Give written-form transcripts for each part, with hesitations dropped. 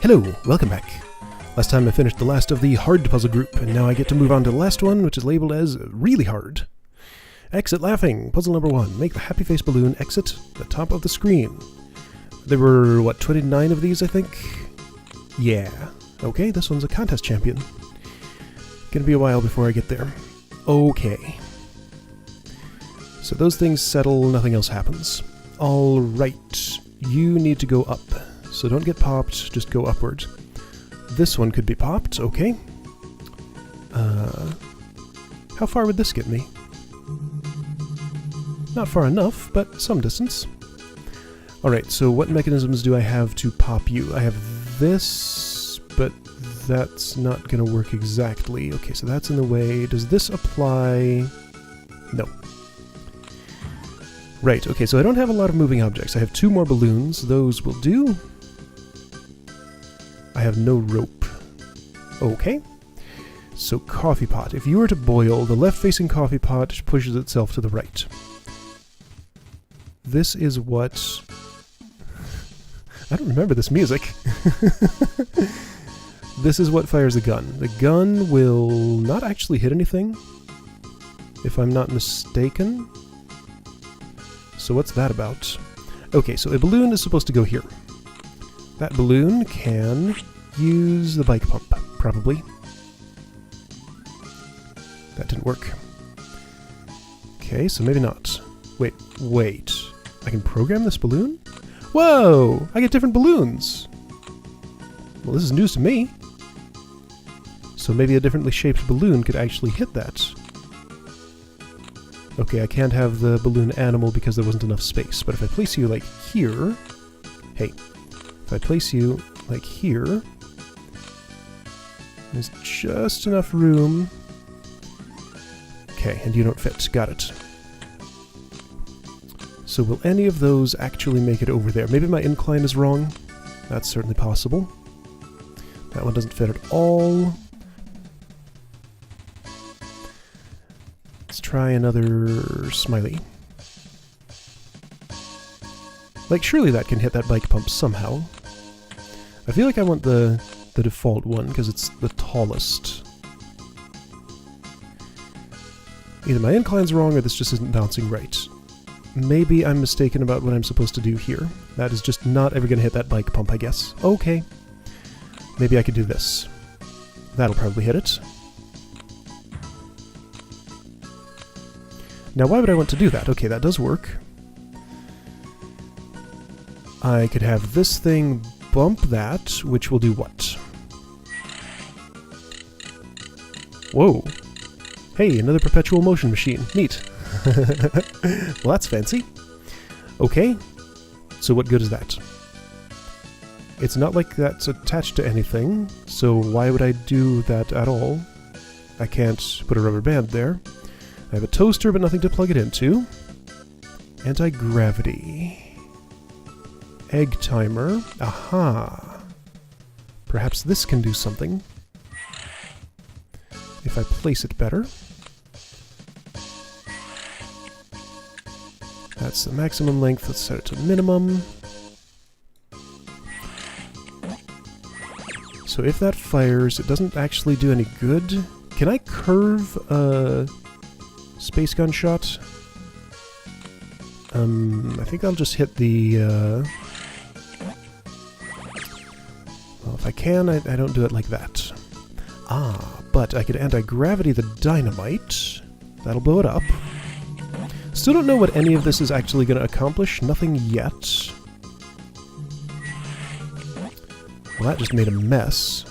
Hello, welcome back. Last time I finished the last of the hard puzzle group, and now I get to move on to the last one, which is labeled as really hard. Exit laughing. Puzzle number 1. Make the happy face balloon exit the top of the screen. There were, 29 of these, I think? Yeah. Okay, this one's a contest champion. Gonna be a while before I get there. Okay. So those things settle, nothing else happens. Alright, you need to go up. So don't get popped, just go upward. This one could be popped, okay. How far would this get me? Not far enough, but some distance. Alright, so what mechanisms do I have to pop you? I have this, but that's not gonna work exactly. Okay, so that's in the way. Does this apply? No. Right, okay, so I don't have a lot of moving objects. I have 2 more balloons. Those will do. I have no rope. Okay. So coffee pot. If you were to boil, the left-facing coffee pot pushes itself to the right. This is what... I don't remember this music. This is what fires the gun. The gun will not actually hit anything, if I'm not mistaken. So what's that about? Okay, so a balloon is supposed to go here. That balloon can use the bike pump, probably. That didn't work. Okay, so maybe not. Wait. I can program this balloon? Whoa! I get different balloons! Well, this is news to me. So maybe a differently shaped balloon could actually hit that. Okay, I can't have the balloon animal because there wasn't enough space, but if I place you, like, here... Hey. If I place you, like, here... There's just enough room... Okay, and you don't fit. Got it. So will any of those actually make it over there? Maybe my incline is wrong. That's certainly possible. That one doesn't fit at all. Let's try another smiley. Like, surely that can hit that bike pump somehow. I feel like I want the default one, because it's the tallest. Either my incline's wrong, or this just isn't bouncing right. Maybe I'm mistaken about what I'm supposed to do here. That is just not ever going to hit that bike pump, I guess. Okay. Maybe I could do this. That'll probably hit it. Now, why would I want to do that? Okay, that does work. I could have this thing bump that, which will do what? Whoa. Hey, another perpetual motion machine. Neat. Well, that's fancy. Okay. So what good is that? It's not like that's attached to anything, so why would I do that at all? I can't put a rubber band there. I have a toaster, but nothing to plug it into. Anti-gravity. Egg timer. Aha. Perhaps this can do something. If I place it better. That's the maximum length. Let's set it to minimum. So if that fires, it doesn't actually do any good. Can I curve a space gun shot? I think I'll just hit the... Well, if I can, I don't do it like that. Ah, but I could anti-gravity the dynamite. That'll blow it up. Still don't know what any of this is actually going to accomplish. Nothing yet. Well, that just made a mess.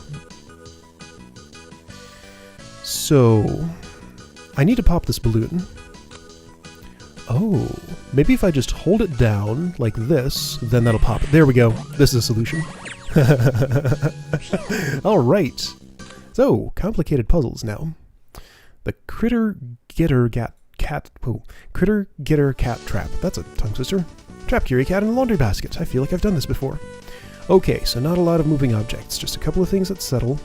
So, I need to pop this balloon. Oh, maybe if I just hold it down like this, then that'll pop it. There we go. This is a solution. Alright. So, complicated puzzles now. The critter getter cat trap. That's a tongue twister. Trap Curie cat in a laundry basket. I feel like I've done this before. Okay, so not a lot of moving objects, just a couple of things that settle.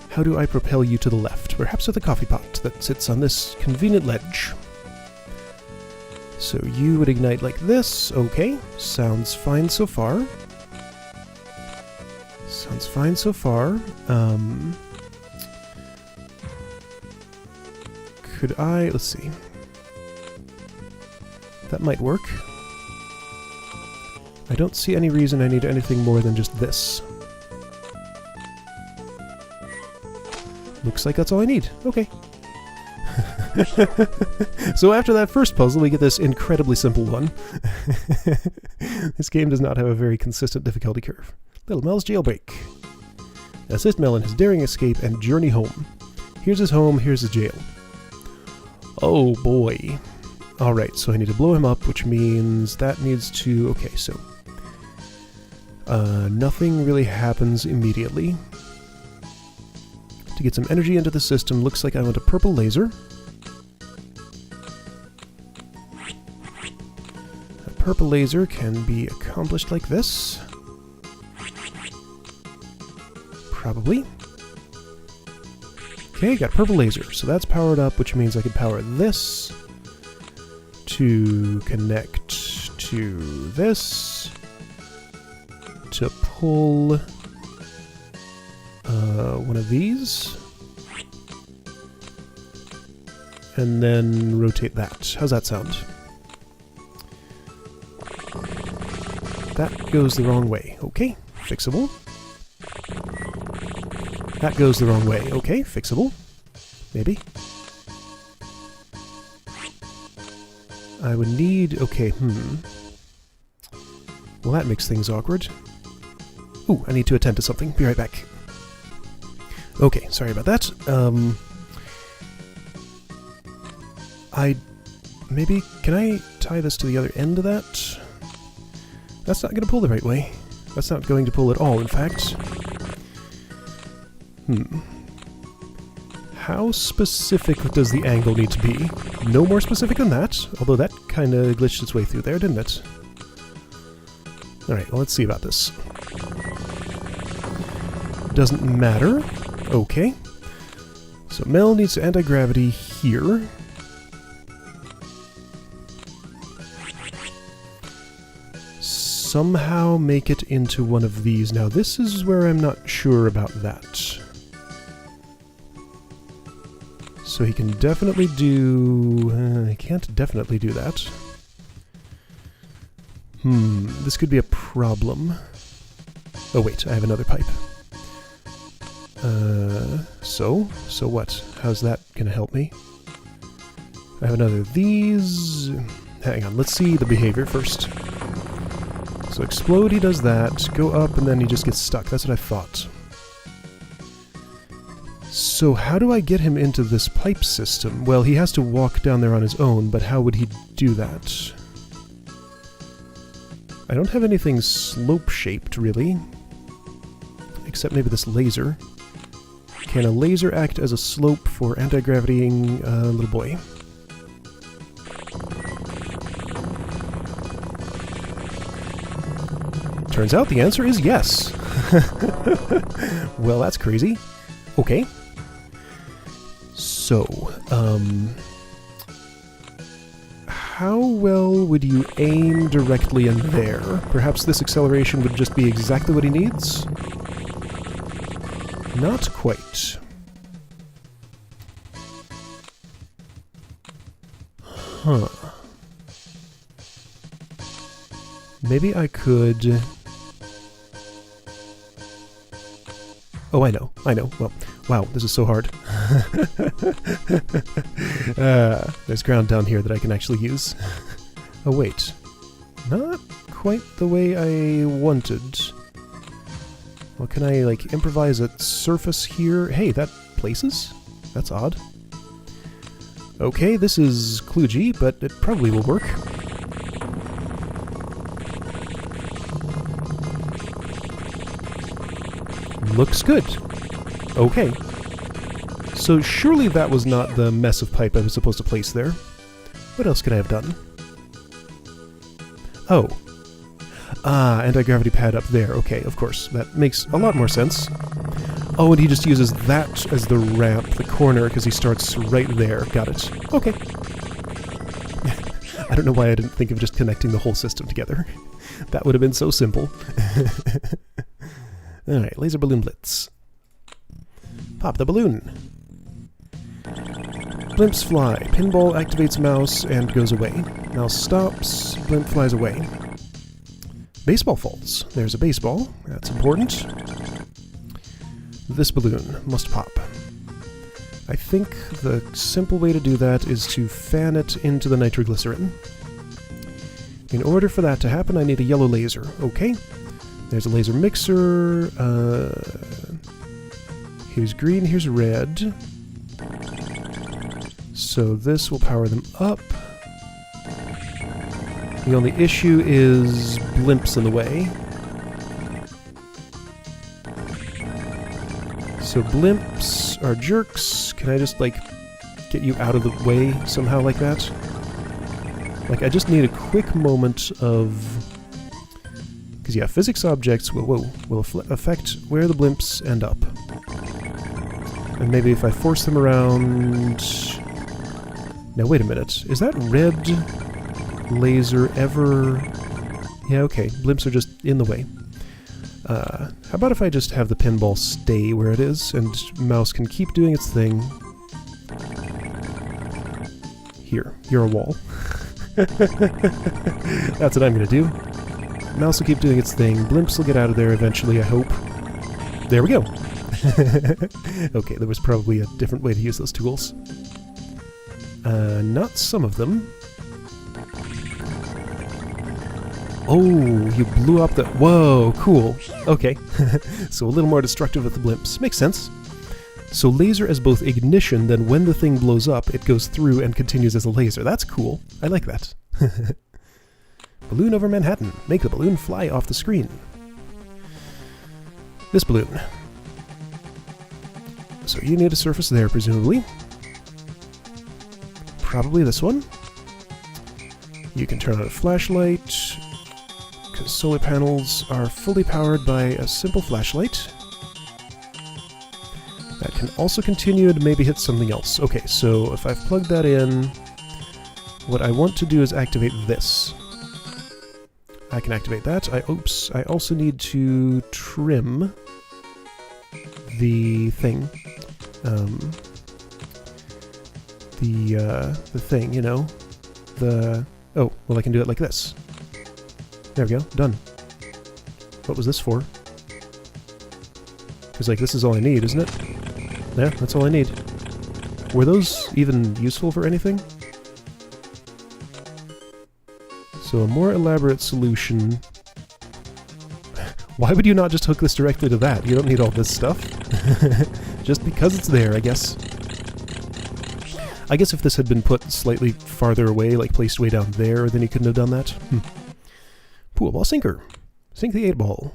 How do I propel you to the left? Perhaps with a coffee pot that sits on this convenient ledge. So you would ignite like this. Okay, sounds fine so far. Sounds fine so far. Could I... let's see. That might work. I don't see any reason I need anything more than just this. Looks like that's all I need. Okay. So after that first puzzle, we get this incredibly simple one. This game does not have a very consistent difficulty curve. Little Mel's jailbreak. Assist Mel in his daring escape and journey home. Here's his home, here's his jail. Oh boy. Alright, so I need to blow him up, which means that needs to... okay, so... nothing really happens immediately. To get some energy into the system, looks like I want a purple laser. A purple laser can be accomplished like this. Probably. Okay, got purple laser, so that's powered up, which means I can power this to connect to this to pull one of these and then rotate that. How's that sound? That goes the wrong way. Okay, fixable. That goes the wrong way. Okay, fixable. Maybe. I would need... okay, well, that makes things awkward. Ooh, I need to attend to something. Be right back. Okay, sorry about that. Maybe... can I tie this to the other end of that? That's not going to pull the right way. That's not going to pull at all, in fact. How specific does the angle need to be? No more specific than that, although that kind of glitched its way through there, didn't it? Alright, well, let's see about this. Doesn't matter. Okay. So Mel needs anti-gravity here. Somehow make it into one of these. Now, this is where I'm not sure about that. So he can definitely do... he can't definitely do that. This could be a problem. Oh wait, I have another pipe. So what? How's that gonna help me? I have another of these... hang on, let's see the behavior first. So explode, he does that, go up, and then he just gets stuck. That's what I thought. So how do I get him into this pipe system? Well, he has to walk down there on his own, but how would he do that? I don't have anything slope-shaped, really. Except maybe this laser. Can a laser act as a slope for anti-gravitying little boy? Turns out the answer is yes. Well, that's crazy. Okay. So, how well would you aim directly in there? Perhaps this acceleration would just be exactly what he needs? Not quite. Huh. Maybe I could... oh, I know. Well, wow, this is so hard. There's ground down here that I can actually use. Oh, wait. Not quite the way I wanted. Well, can I, like, improvise a surface here? Hey, that places? That's odd. Okay, this is kludgy, but it probably will work. Looks good. Okay. So surely that was not the mess of pipe I was supposed to place there. What else could I have done? Oh. Ah, anti-gravity pad up there. Okay, of course. That makes a lot more sense. Oh, and he just uses that as the ramp, the corner, because he starts right there. Got it. Okay. I don't know why I didn't think of just connecting the whole system together. That would have been so simple. Alright, laser balloon blitz. Pop the balloon. Blimps fly. Pinball activates mouse and goes away. Mouse stops. Blimp flies away. Baseball falls. There's a baseball. That's important. This balloon must pop. I think the simple way to do that is to fan it into the nitroglycerin. In order for that to happen, I need a yellow laser. Okay. There's a laser mixer. Here's green, here's red. So this will power them up. The only issue is blimps in the way. So blimps are jerks. Can I just, like, get you out of the way somehow like that? Like, I just need a quick moment of... Because, yeah, physics objects will affect where the blimps end up. And maybe if I force them around... Now, wait a minute. Is that red laser ever... Yeah, okay. Blimps are just in the way. How about if I just have the pinball stay where it is, and mouse can keep doing its thing. Here. You're a wall. That's what I'm gonna do. Mouse will keep doing its thing. Blimps will get out of there eventually, I hope. There we go! Okay, there was probably a different way to use those tools. Not some of them. Oh, you blew up the... Whoa, cool. Okay. So a little more destructive with the blimps. Makes sense. So laser as both ignition, then when the thing blows up, it goes through and continues as a laser. That's cool. I like that. Balloon over Manhattan. Make the balloon fly off the screen. This balloon. So you need a surface there, presumably. Probably this one. You can turn on a flashlight, because solar panels are fully powered by a simple flashlight. That can also continue to maybe hit something else. Okay, so if I've plugged that in, what I want to do is activate this. I can activate that. Oops, I also need to trim the thing. The thing, you know. Oh, well, I can do it like this. There we go, done. What was this for? Because, like, this is all I need, isn't it? Yeah, that's all I need. Were those even useful for anything? So a more elaborate solution... Why would you not just hook this directly to that? You don't need all this stuff. Just because it's there, I guess. I guess if this had been put slightly farther away, like placed way down there, then you couldn't have done that. Pool ball sinker. Sink the 8-ball.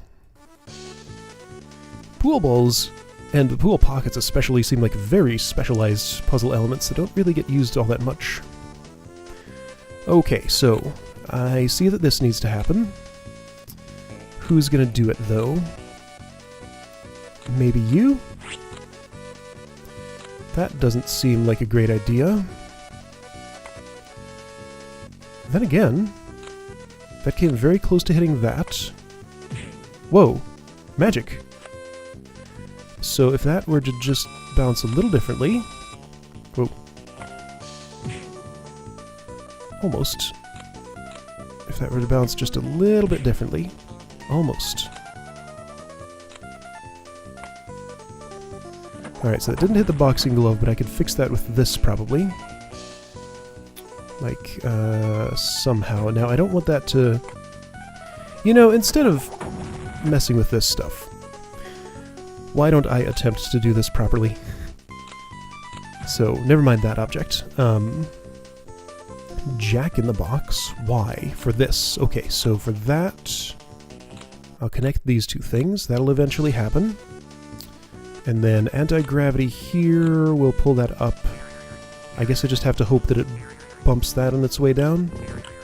Pool balls, and the pool pockets especially, seem like very specialized puzzle elements that don't really get used all that much. Okay, so I see that this needs to happen. Who's gonna do it, though? Maybe you? That doesn't seem like a great idea. Then again, that came very close to hitting that. Whoa! Magic! So if that were to just bounce a little differently... Whoa. Almost. If that were to bounce just a little bit differently. Almost. Alright, so that didn't hit the boxing glove, but I could fix that with this, probably. Like, somehow. Now, I don't want that to... You know, instead of messing with this stuff, why don't I attempt to do this properly? So, never mind that object. Jack in the box. Why? For this. Okay, so for that, I'll connect these two things. That'll eventually happen. And then anti-gravity here will pull that up. I guess I just have to hope that it bumps that on its way down.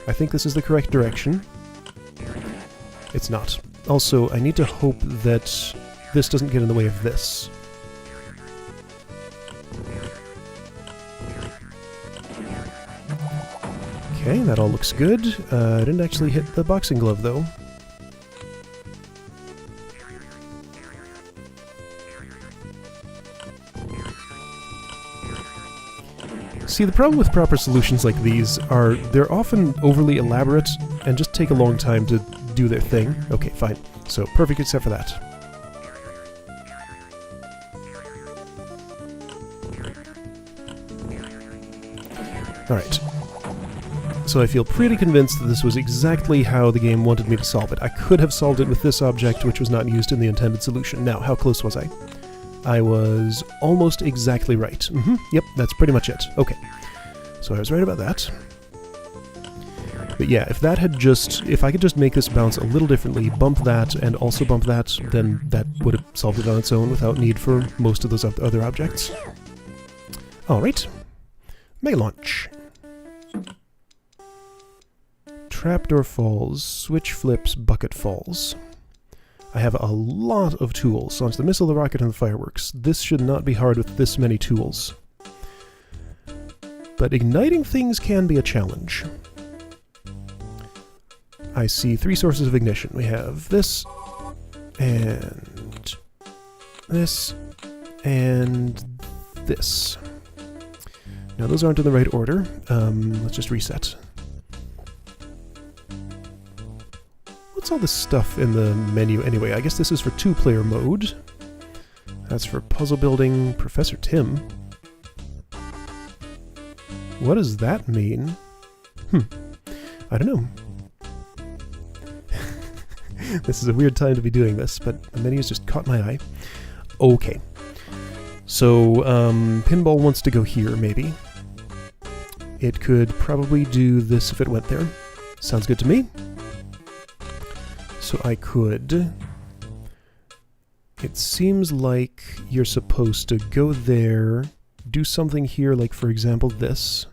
I think this is the correct direction. It's not. Also, I need to hope that this doesn't get in the way of this. Okay, that all looks good. I didn't actually hit the boxing glove, though. See, the problem with proper solutions like these are they're often overly elaborate and just take a long time to do their thing. Okay, fine. So, perfect except for that. Alright. So I feel pretty convinced that this was exactly how the game wanted me to solve it. I could have solved it with this object, which was not used in the intended solution. Now, how close was I? I was almost exactly right. Yep, that's pretty much it. Okay. So I was right about that. But yeah, if I could just make this bounce a little differently, bump that, and also bump that, then that would have solved it on its own without need for most of those other objects. Alright. Mega Launch. Trapdoor falls, switch flips, bucket falls. I have a lot of tools. Launch the missile, the rocket, and the fireworks. This should not be hard with this many tools. But igniting things can be a challenge. I see 3 sources of ignition. We have this, and this, and this. Now those aren't in the right order. Let's just reset. What's all this stuff in the menu anyway? I guess this is for 2-player mode. That's for puzzle building. Professor Tim. What does that mean? I don't know. This is a weird time to be doing this, but the menu's just caught my eye. Okay. So, Pinball wants to go here, maybe. It could probably do this if it went there. Sounds good to me. So I could... It seems like you're supposed to go there, do something here, like for example this.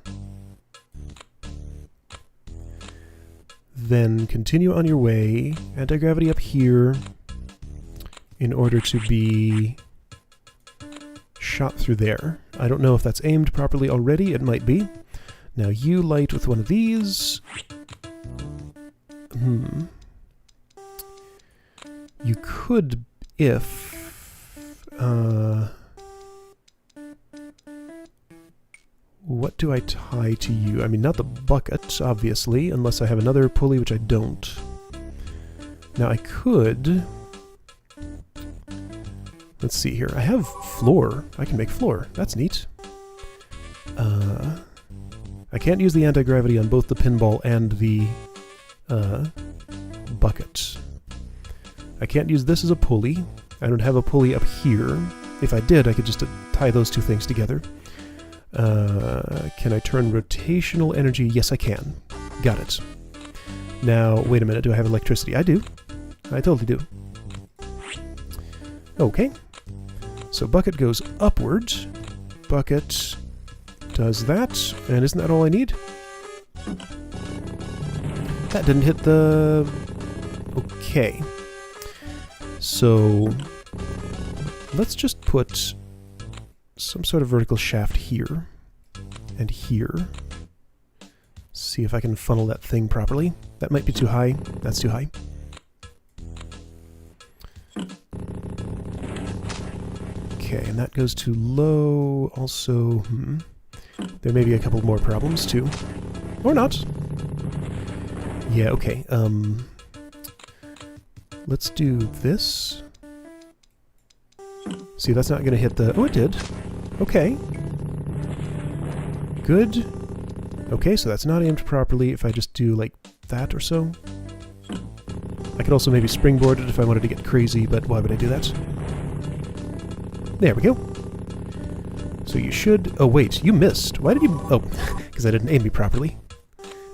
Then continue on your way, anti-gravity up here, in order to be shot through there. I don't know if that's aimed properly already, it might be. Now you light with one of these. You could, if... what do I tie to you? I mean, not the bucket, obviously, unless I have another pulley, which I don't. Now I could... Let's see here. I have floor. I can make floor. That's neat. I can't use the anti-gravity on both the pinball and the bucket. I can't use this as a pulley. I don't have a pulley up here. If I did, I could just tie those two things together. Can I turn rotational energy? Yes, I can. Got it. Now, wait a minute. Do I have electricity? I do. I totally do. Okay. So bucket goes upward. Bucket does that. And isn't that all I need? That didn't hit the... Okay. So let's just put some sort of vertical shaft here and here. See if I can funnel that thing properly. That might be too high. That's too high. Okay, and that goes too low. Also, there may be a couple more problems too. Or not. Yeah, okay. Let's do this. See, that's not going to hit the... Oh, it did. Okay. Good. Okay, so that's not aimed properly if I just do like that or so. I could also maybe springboard it if I wanted to get crazy, but why would I do that? There we go. So you should... Oh, wait, you missed. Why did you... Oh, because I didn't aim me properly.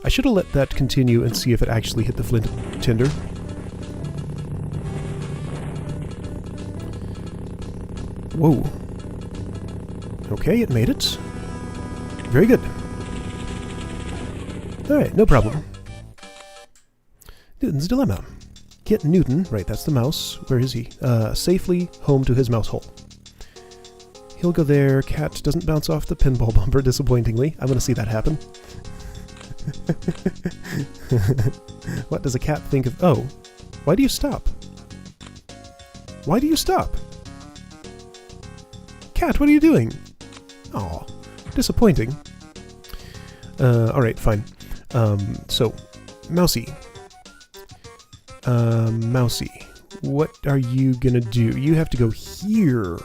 I should have let that continue and see if it actually hit the flint tinder. Whoa. Okay, it made it. Very good. Alright, no problem. Newton's Dilemma. Get Newton, right, that's the mouse. Where is he? Safely home to his mouse hole. He'll go there. Cat doesn't bounce off the pinball bumper, disappointingly. I'm going to see that happen. What does a cat think of... Oh, why do you stop? Why do you stop? Cat, what are you doing? Aw, disappointing. Alright, fine. So, Mousy. Mousy, what are you gonna do? You have to go here.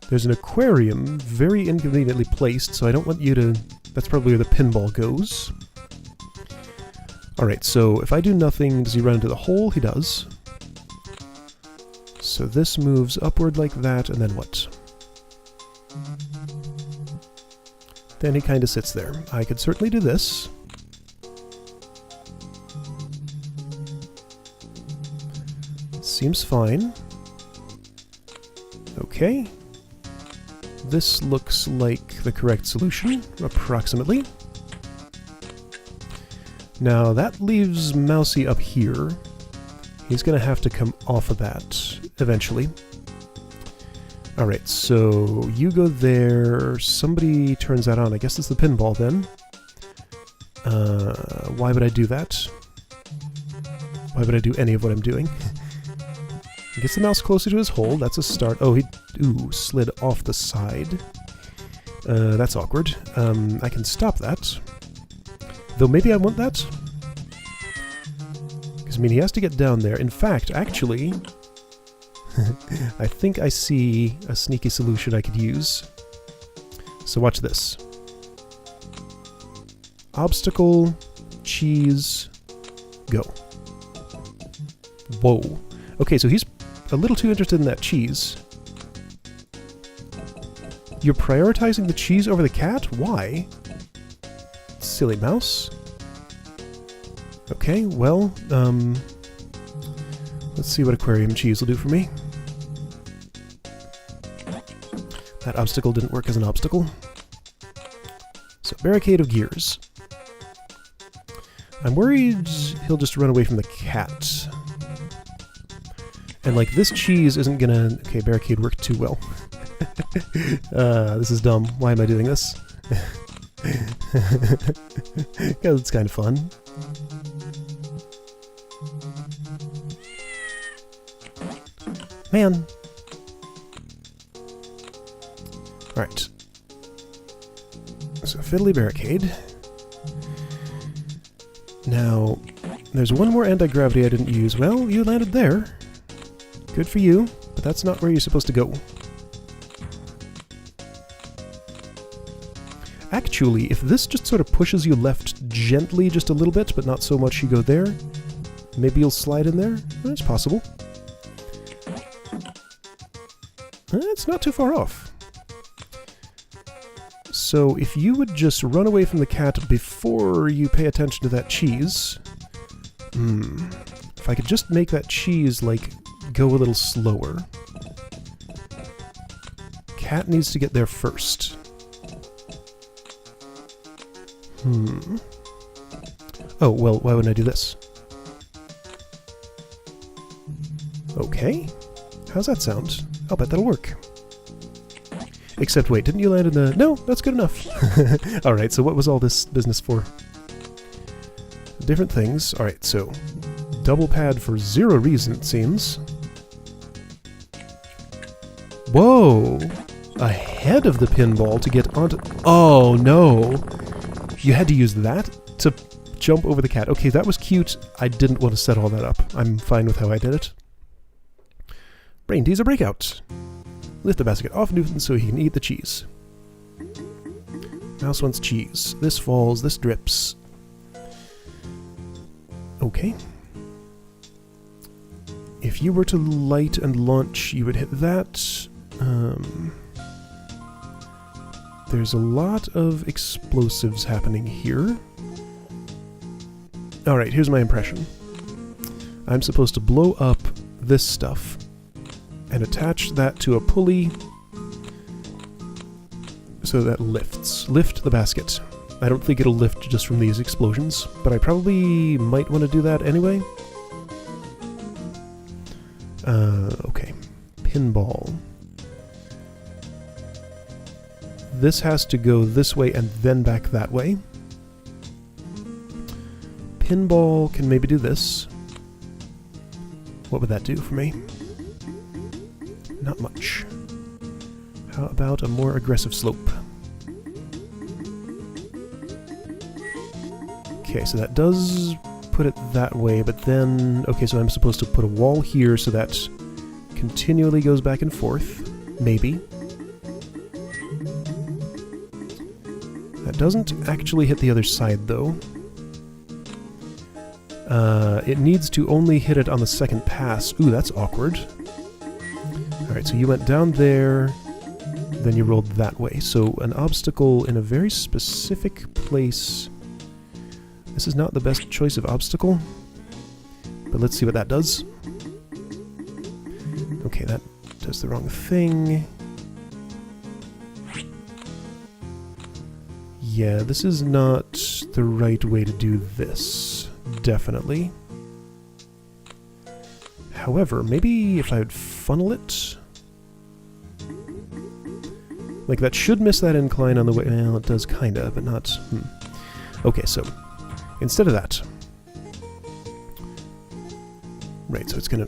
There's an aquarium, very inconveniently placed, so I don't want you to... That's probably where the pinball goes. Alright, so if I do nothing, does he run into the hole? He does. So this moves upward like that, and then what? Then he kind of sits there. I could certainly do this. Seems fine. Okay. This looks like the correct solution, approximately. Now that leaves Mousy up here. He's gonna have to come off of that eventually. Alright, so you go there, somebody turns that on. I guess it's the pinball then. Why would I do that? Why would I do any of what I'm doing? Gets the mouse closer to his hole, that's a start. Oh, he slid off the side. That's awkward. I can stop that. Though maybe I want that? Because, I mean, he has to get down there. In fact, actually, I think I see a sneaky solution I could use. So watch this. Obstacle, cheese, go. Whoa. Okay, so he's a little too interested in that cheese. You're prioritizing the cheese over the cat? Why? Silly mouse. Okay, well, let's see what aquarium cheese will do for me. That obstacle didn't work as an obstacle. So, barricade of gears. I'm worried he'll just run away from the cat. And, like, this cheese isn't gonna... Okay, barricade worked too well. This is dumb. Why am I doing this? Because it's kind of fun. Man. Alright. So, fiddly barricade. Now, there's one more anti-gravity I didn't use. Well, you landed there. Good for you, but that's not where you're supposed to go. Actually, if this just sort of pushes you left gently just a little bit, but not so much you go there, maybe you'll slide in there? That's possible. It's not too far off. So if you would just run away from the cat before you pay attention to that cheese... If I could just make that cheese, like, go a little slower. Cat needs to get there first. Oh, well, why wouldn't I do this? Okay. How's that sound? I'll bet that'll work. Except, wait, didn't you land in the... No, that's good enough. Alright, so what was all this business for? Different things. Alright, so... double pad for zero reason, it seems. Whoa! Ahead of the pinball to get onto... Oh, no! You had to use that to jump over the cat. Okay, that was cute. I didn't want to set all that up. I'm fine with how I did it. Brain teaser breakout. Lift the basket off Newton so he can eat the cheese. Mouse wants cheese. This falls, this drips. Okay. If you were to light and launch, you would hit that. There's a lot of explosives happening here. Alright, here's my impression. I'm supposed to blow up this stuff and attach that to a pulley so that lifts. Lift the basket. I don't think it'll lift just from these explosions, but I probably might want to do that anyway. Okay. Pinball. This has to go this way and then back that way. pinball can maybe do this. What would that do for me? Not much. How about a more aggressive slope? Okay, so that does put it that way, but then... Okay, so I'm supposed to put a wall here so that continually goes back and forth. Maybe. That doesn't actually hit the other side, though. It needs to only hit it on the second pass. Ooh, that's awkward. Alright, so you went down there, then you rolled that way. So an obstacle in a very specific place. This is not the best choice of obstacle, but let's see what that does. Okay, that does the wrong thing. Yeah, this is not the right way to do this. Definitely. However, maybe if I would funnel it... Like, that should miss that incline on the way... Well, it does kinda, but not... Okay, so... Instead of that... Right, so it's gonna...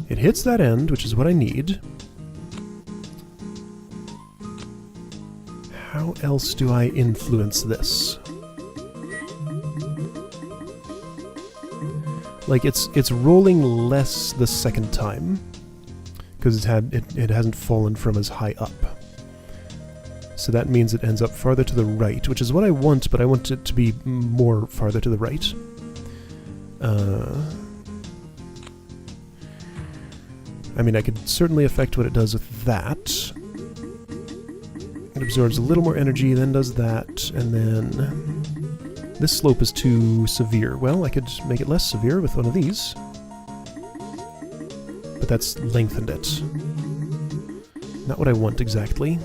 It hits that end, which is what I need. How else do I influence this? Like, it's rolling less the second time, because it hasn't fallen from as high up. So that means it ends up farther to the right, which is what I want, but I want it to be more farther to the right. I mean, I could certainly affect what it does with that. It absorbs a little more energy, then does that, and then... This slope is too severe. Well, I could make it less severe with one of these. But that's lengthened it. Not what I want exactly.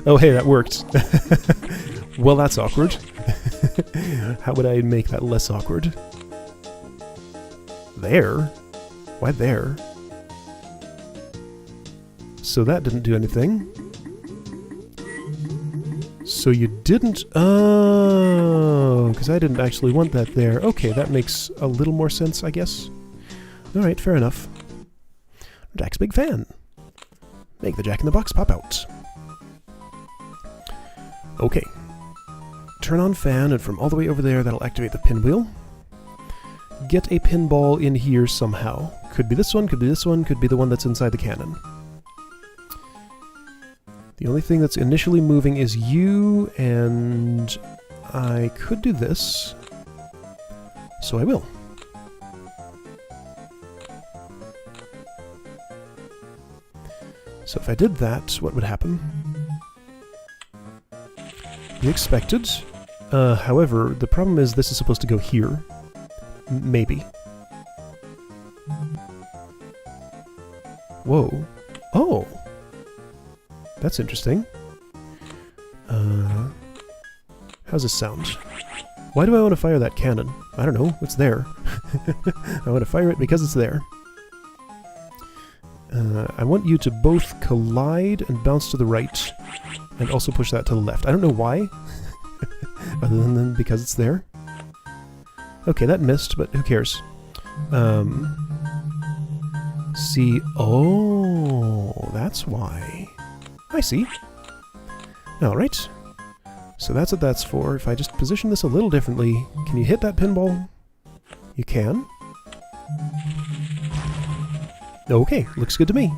Oh, hey, that worked. Well, that's awkward. How would I make that less awkward? There? Why there? So that didn't do anything. So you didn't... Oh, because I didn't actually want that there. Okay, that makes a little more sense, I guess. Alright, fair enough. Jack's a big fan. Make the Jack-in-the-Box pop out. Okay. Turn on fan, and from all the way over there, that'll activate the pinwheel. Get a pinball in here somehow. Could be this one, could be this one, could be the one that's inside the cannon. The only thing that's initially moving is you, and I could do this, so I will. So if I did that, what would happen? The expected. However, the problem is this is supposed to go here. Maybe. Whoa. Oh! That's interesting. How's this sound? Why do I want to fire that cannon? I don't know. It's there. I want to fire it because it's there. I want you to both collide and bounce to the right, and also push that to the left. I don't know why, other than because it's there. Okay, that missed, but who cares? See... Oh, that's why. I see. Alright. So that's what that's for. If I just position this a little differently, can you hit that pinball? You can. Okay, looks good to me.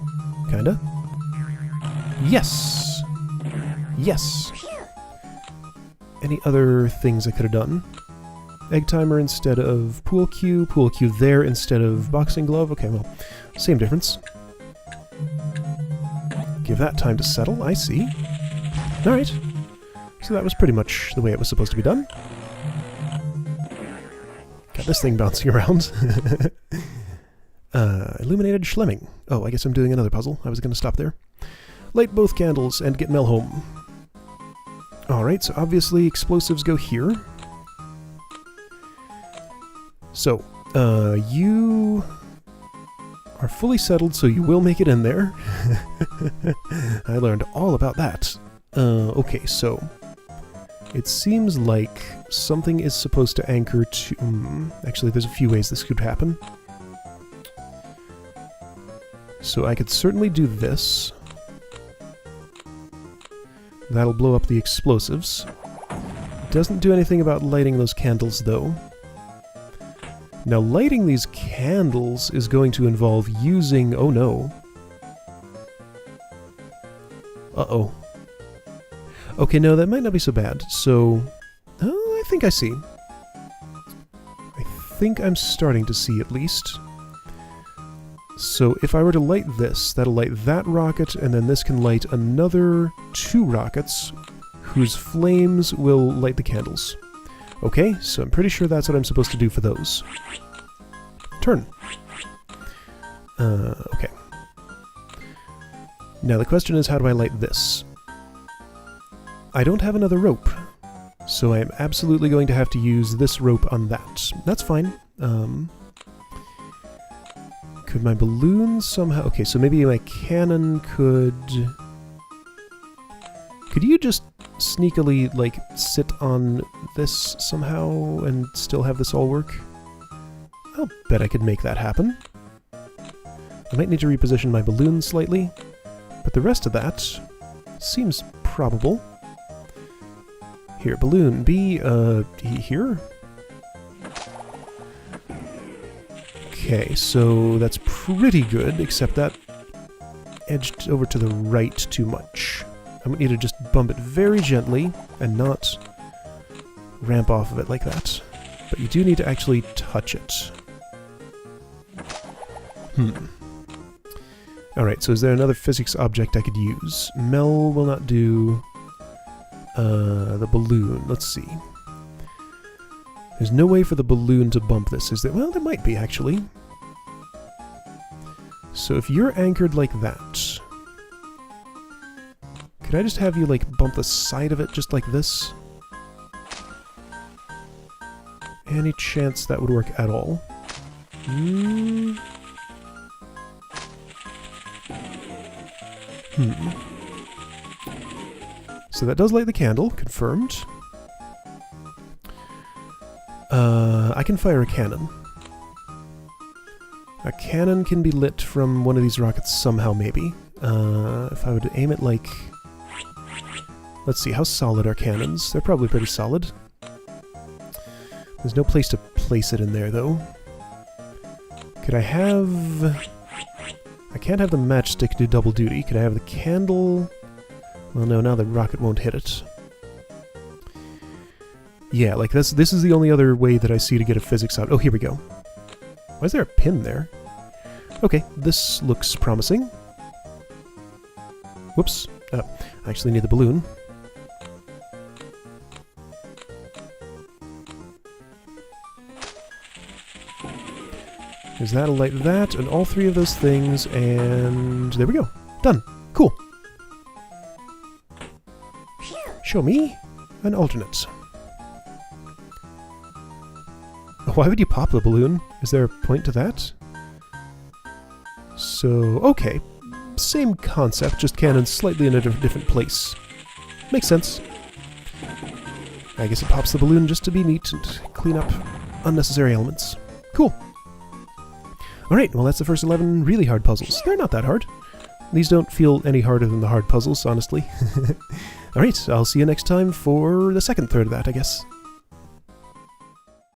Kinda. Yes! Yes! Any other things I could have done? Egg timer instead of pool cue there instead of boxing glove. Okay, well, same difference. Give that time to settle, I see. Alright. So that was pretty much the way it was supposed to be done. Got this thing bouncing around. Illuminated Schlemming. Oh, I guess I'm doing another puzzle. I was going to stop there. Light both candles and get Mel home. Alright, so obviously explosives go here. So, you... are fully settled, so you will make it in there. I learned all about that. Okay, so it seems like something is supposed to anchor to... actually, there's a few ways this could happen. So I could certainly do this. That'll blow up the explosives. Doesn't do anything about lighting those candles, though. Now, lighting these candles is going to involve using... oh no. Uh-oh. Okay, no, that might not be so bad. So... oh, I think I see. I think I'm starting to see, at least. So if I were to light this, that'll light that rocket, and then this can light another 2 rockets, whose flames will light the candles. Okay, so I'm pretty sure that's what I'm supposed to do for those. Turn. Okay. Now the question is, how do I light this? I don't have another rope, so I am absolutely going to have to use this rope on that. That's fine. Could my balloon somehow... okay, so maybe my cannon could... could you just sneakily, like, sit on this somehow and still have this all work? I'll bet I could make that happen. I might need to reposition my balloon slightly, but the rest of that seems probable. Here, balloon, be, here? Okay, so that's pretty good, except that edged over to the right too much. I would need to just bump it very gently and not ramp off of it like that. But you do need to actually touch it. Alright, so is there another physics object I could use? Mel will not do the balloon. Let's see. There's no way for the balloon to bump this, is there? Well, there might be, actually. So if you're anchored like that, could I just have you, like, bump the side of it just like this? Any chance that would work at all? So that does light the candle, confirmed. I can fire a cannon. A cannon can be lit from one of these rockets somehow, maybe. If I would aim it like... let's see, how solid are cannons? They're probably pretty solid. There's no place to place it in there, though. Could I have... I can't have the matchstick do double duty. Could I have the candle... well, no, now the rocket won't hit it. Yeah, like this is the only other way that I see to get a physics out. Oh, here we go. Why is there a pin there? Okay, this looks promising. Whoops. I actually need the balloon. Because that'll light that, and all 3 of those things, and there we go. Done. Cool. Show me an alternate. Why would you pop the balloon? Is there a point to that? So, okay. Same concept, just cannons slightly in a different place. Makes sense. I guess it pops the balloon just to be neat and clean up unnecessary elements. Cool. Alright, well that's the first 11 really hard puzzles. They're not that hard. These don't feel any harder than the hard puzzles, honestly. Alright, I'll see you next time for the second third of that, I guess.